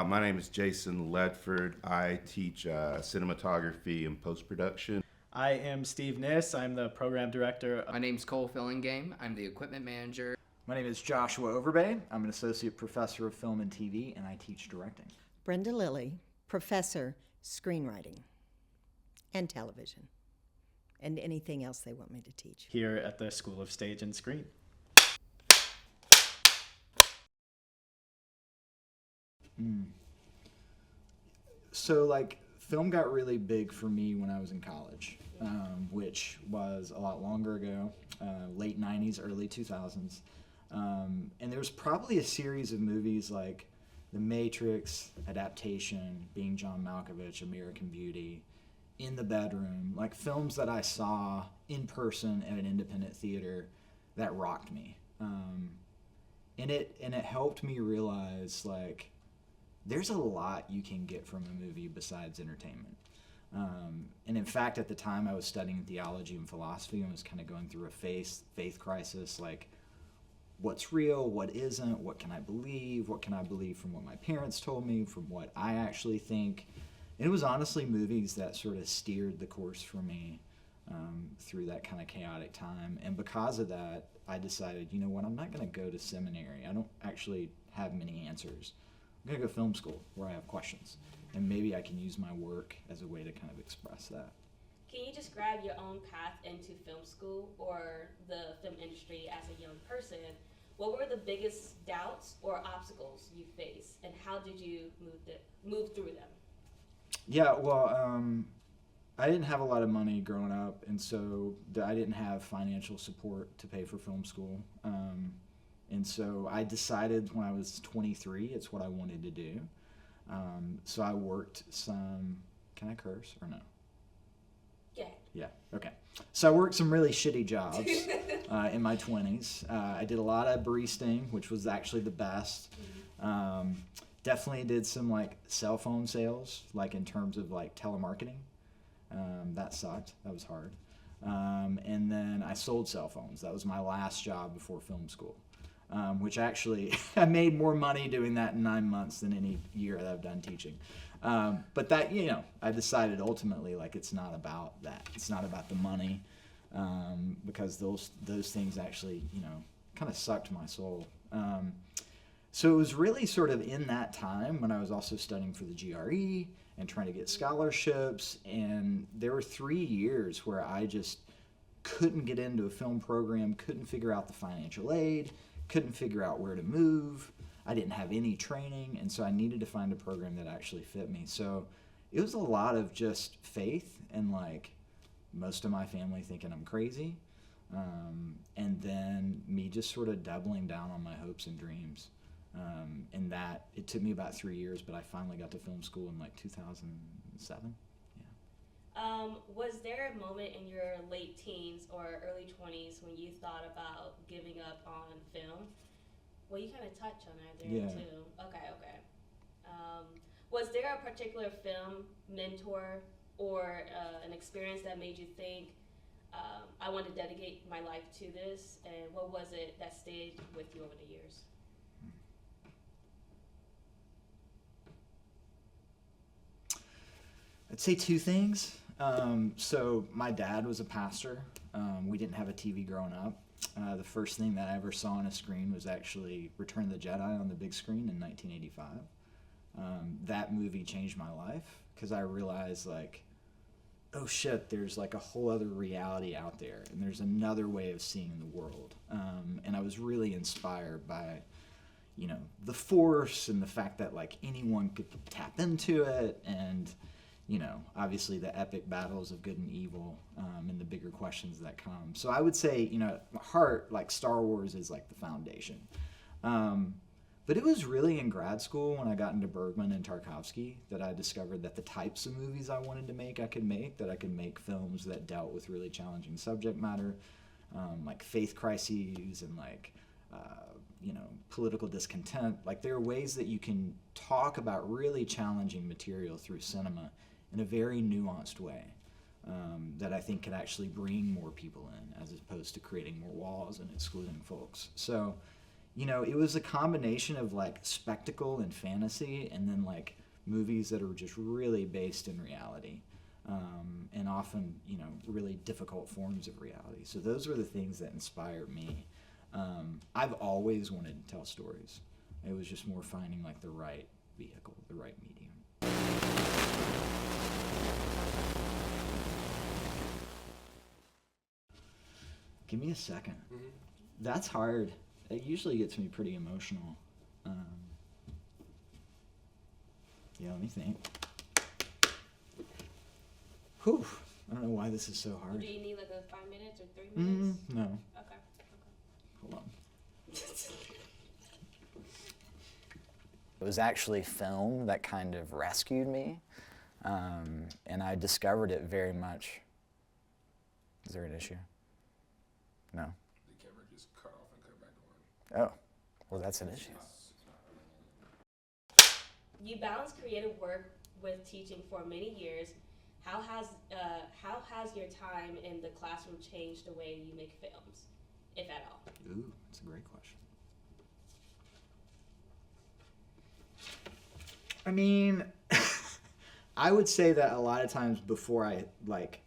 My name is Jason Ledford. I teach cinematography and post-production. I am Steve Niss. I'm the program director. My name's Cole Fillingame. I'm the equipment manager. My name is Joshua Overbay. I'm an associate professor of film and TV, and I teach directing. Brenda Lilly, professor, screenwriting and television, and anything else they want me to teach. Here at the School of Stage and Screen. So, film got really big for me when I was in college, which was a lot longer ago, late 90s, early 2000s. And there was probably a series of movies like The Matrix, Adaptation, Being John Malkovich, American Beauty, In the Bedroom, like films that I saw in person at an independent theater that rocked me. And it helped me realize, there's a lot you can get from a movie besides entertainment. And in fact, at the time, I was studying theology and philosophy and was kind of going through a faith crisis, what's real, what isn't, what can I believe from what my parents told me, from what I actually think. And it was honestly movies that sort of steered the course for me through that kind of chaotic time. And because of that, I decided, you know what, I'm not going to go to seminary. I don't actually have many answers. I'm going to go film school where I have questions. And maybe I can use my work as a way to kind of express that. Can you describe your own path into film school or the film industry as a young person? What were the biggest doubts or obstacles you faced, and how did you move through them? Yeah, well, I didn't have a lot of money growing up, and so I didn't have financial support to pay for film school. And so I decided when I was 23, it's what I wanted to do. So I worked some, can I curse or no? Yeah. Yeah, okay. So I worked some really shitty jobs in my 20s. I did a lot of baristaing, which was actually the best. Definitely did some cell phone sales, in terms of telemarketing. That sucked. That was hard. And then I sold cell phones. That was my last job before film school. Which actually, I made more money doing that in 9 months than any year that I've done teaching. But that, I decided ultimately, it's not about that. It's not about the money, because those things actually, kind of sucked my soul. So it was really sort of in that time when I was also studying for the GRE and trying to get scholarships. And there were 3 years where I just couldn't get into a film program, couldn't figure out the financial aid, couldn't figure out where to move. I didn't have any training, and so I needed to find a program that actually fit me. So it was a lot of just faith and most of my family thinking I'm crazy, and then me just sort of doubling down on my hopes and dreams. And that, it took me about 3 years, but I finally got to film school in 2007. Was there a moment in your late teens or early 20s when you thought about giving up on film? Well, you kind of touched on it there too. Okay. Was there a particular film mentor or an experience that made you think, I want to dedicate my life to this? And what was it that stayed with you over the years? I'd say two things. So my dad was a pastor. We didn't have a TV growing up. The first thing that I ever saw on a screen was actually Return of the Jedi on the big screen in 1985. That movie changed my life because I realized oh shit, there's a whole other reality out there, and there's another way of seeing the world. And I was really inspired by the Force and the fact that anyone could tap into it, and obviously the epic battles of good and evil, and the bigger questions that come. So I would say, at my heart, Star Wars is the foundation. But it was really in grad school when I got into Bergman and Tarkovsky that I discovered that the types of movies I wanted to make, I could make films that dealt with really challenging subject matter, like faith crises and political discontent. There are ways that you can talk about really challenging material through cinema in a very nuanced way, that I think can actually bring more people in as opposed to creating more walls and excluding folks. So, it was a combination of like spectacle and fantasy, and then like movies that are just really based in reality, and often, really difficult forms of reality. So those were the things that inspired me. I've always wanted to tell stories. It was just more finding like the right vehicle, the right medium. Give me a second. That's hard. It usually gets me pretty emotional. Yeah, let me think. Whew. I don't know why this is so hard. Do you need like a 5 minutes or 3 minutes? No. Okay. Hold on. It was actually film that kind of rescued me, and I discovered it very much. Is there an issue? No. The camera just cut off and cut back on. Oh, well, that's an issue. You balance creative work with teaching for many years. How has your time in the classroom changed the way you make films, if at all? Ooh, that's a great question. I mean, I would say that a lot of times before I, like,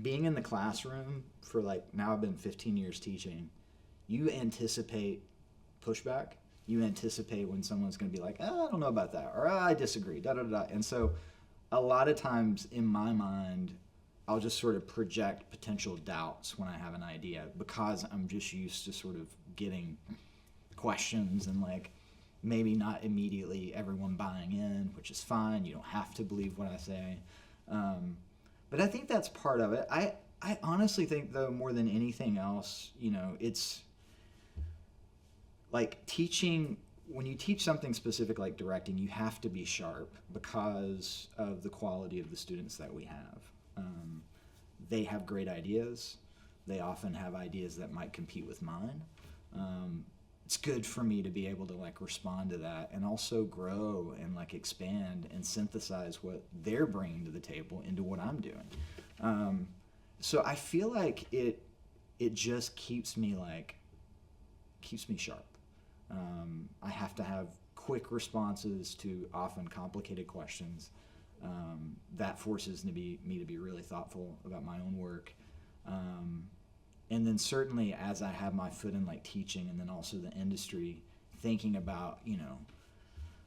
being in the classroom for, like, now I've been 15 years teaching, you anticipate pushback. You anticipate when someone's going to be like, oh, I don't know about that, or oh, I disagree, da-da-da. And so a lot of times in my mind, I'll just sort of project potential doubts when I have an idea, because I'm just used to sort of getting questions and, like, maybe not immediately everyone buying in, which is fine. You don't have to believe what I say. But I think that's part of it. I honestly think, though, more than anything else, it's like teaching. When you teach something specific like directing, you have to be sharp because of the quality of the students that we have. They have great ideas. They often have ideas that might compete with mine. It's good for me to be able to like respond to that and also grow and like expand and synthesize what they're bringing to the table into what I'm doing. So I feel like it just keeps me sharp. I have to have quick responses to often complicated questions. That forces me to be really thoughtful about my own work. And then certainly as I have my foot in like teaching and then also the industry, thinking about,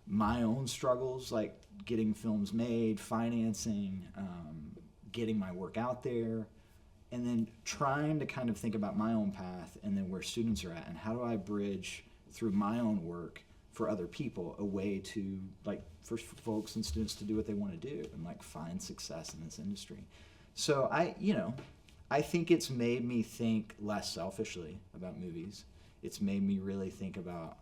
my own struggles, like getting films made, financing, getting my work out there, and then trying to kind of think about my own path and then where students are at and how do I bridge through my own work for other people a way to, like, for folks and students to do what they want to do and like find success in this industry. So I think it's made me think less selfishly about movies. It's made me really think about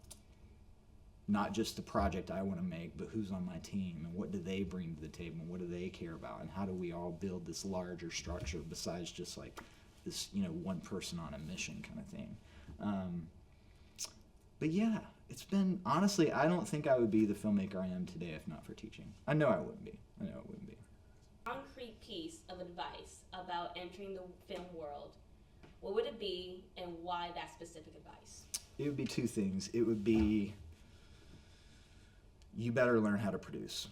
not just the project I want to make, but who's on my team and what do they bring to the table and what do they care about and how do we all build this larger structure besides just like this, one person on a mission kind of thing. But yeah, it's been, honestly, I don't think I would be the filmmaker I am today if not for teaching. I know I wouldn't be. Concrete piece of advice about entering the film world, what would it be and why that specific advice? It would be two things. It would be, you better learn how to produce.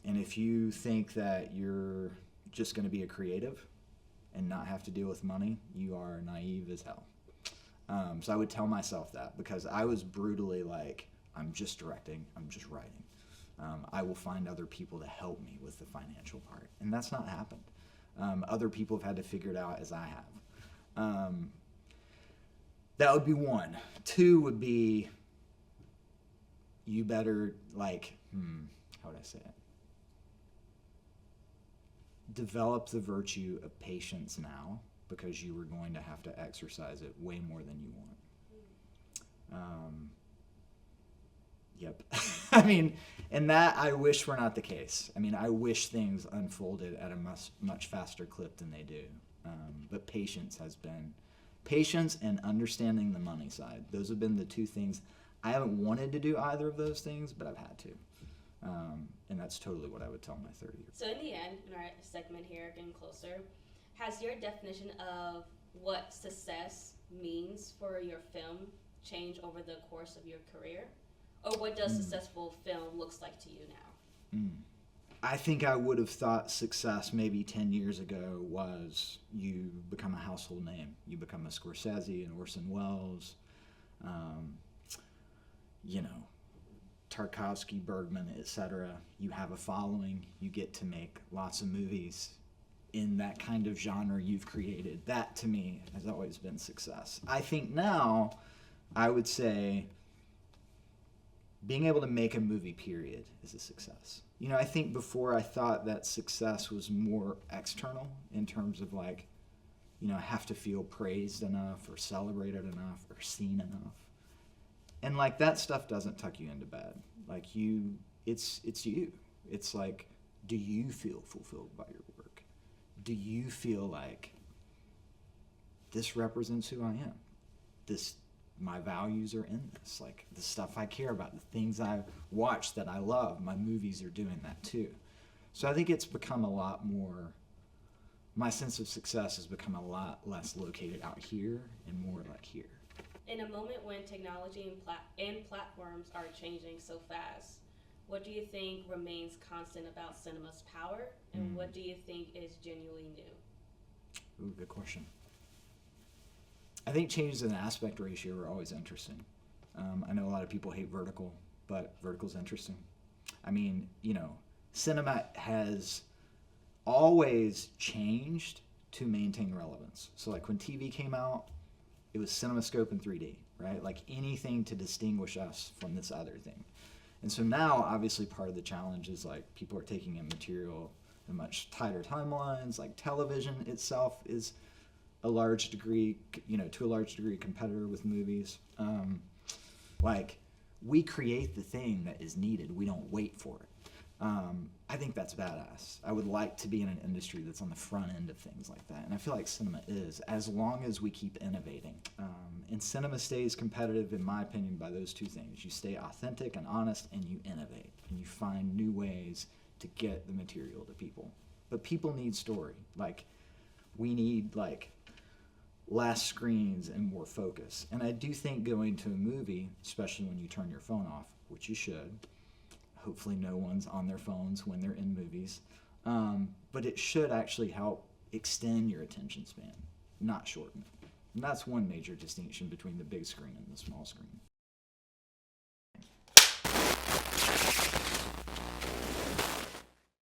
And if you think that you're just going to be a creative and not have to deal with money, you are naive as hell. So I would tell myself that because I was brutally like, I'm just directing, I'm just writing. I will find other people to help me with the financial part. And that's not happened. Other people have had to figure it out as I have. That would be one. Two would be, you better, like, how would I say it? Develop the virtue of patience now because you are going to have to exercise it way more than you want. Yep. I mean, and that I wish were not the case. I mean, I wish things unfolded at a much faster clip than they do. But patience and understanding the money side. Those have been the two things. I haven't wanted to do either of those things, but I've had to. And that's totally what I would tell my 30-year-old. So in the end, in our segment here, getting closer, has your definition of what success means for your film change over the course of your career? Or what does successful film looks like to you now? I think I would have thought success maybe 10 years ago was you become a household name. You become a Scorsese, an Orson Welles, you know, Tarkovsky, Bergman, etc. You have a following. You get to make lots of movies in that kind of genre you've created. That, to me, has always been success. I think now, I would say being able to make a movie, period, is a success. You know, I think before I thought that success was more external in terms of like, you know, I have to feel praised enough or celebrated enough or seen enough. And like that stuff doesn't tuck you into bed. Like you, it's you. It's like, do you feel fulfilled by your work? Do you feel like this represents who I am? My values are in this, like the stuff I care about, the things I watch that I love, my movies are doing that too. So I think it's become a lot more, my sense of success has become a lot less located out here and more like here. In a moment when technology and platforms are changing so fast, what do you think remains constant about cinema's power, and what do you think is genuinely new? Ooh, good question. I think changes in the aspect ratio are always interesting. I know a lot of people hate vertical, but vertical's interesting. I mean, you know, cinema has always changed to maintain relevance. So like when TV came out, it was CinemaScope in 3D, right? Like anything to distinguish us from this other thing. And so now, obviously, part of the challenge is like people are taking in material in much tighter timelines. Like television itself is a large degree, you know, to a large degree, competitor with movies. Like we create the thing that is needed. We don't wait for it. I think that's badass. I would like to be in an industry that's on the front end of things like that. And I feel like cinema is, as long as we keep innovating. And cinema stays competitive, in my opinion, by those two things. You stay authentic and honest, and you innovate. And you find new ways to get the material to people. But people need story. Like, we need, like, less screens and more focus. And I do think going to a movie, especially when you turn your phone off, which you should, hopefully no one's on their phones when they're in movies, but it should actually help extend your attention span, not shorten it. And that's one major distinction between the big screen and the small screen.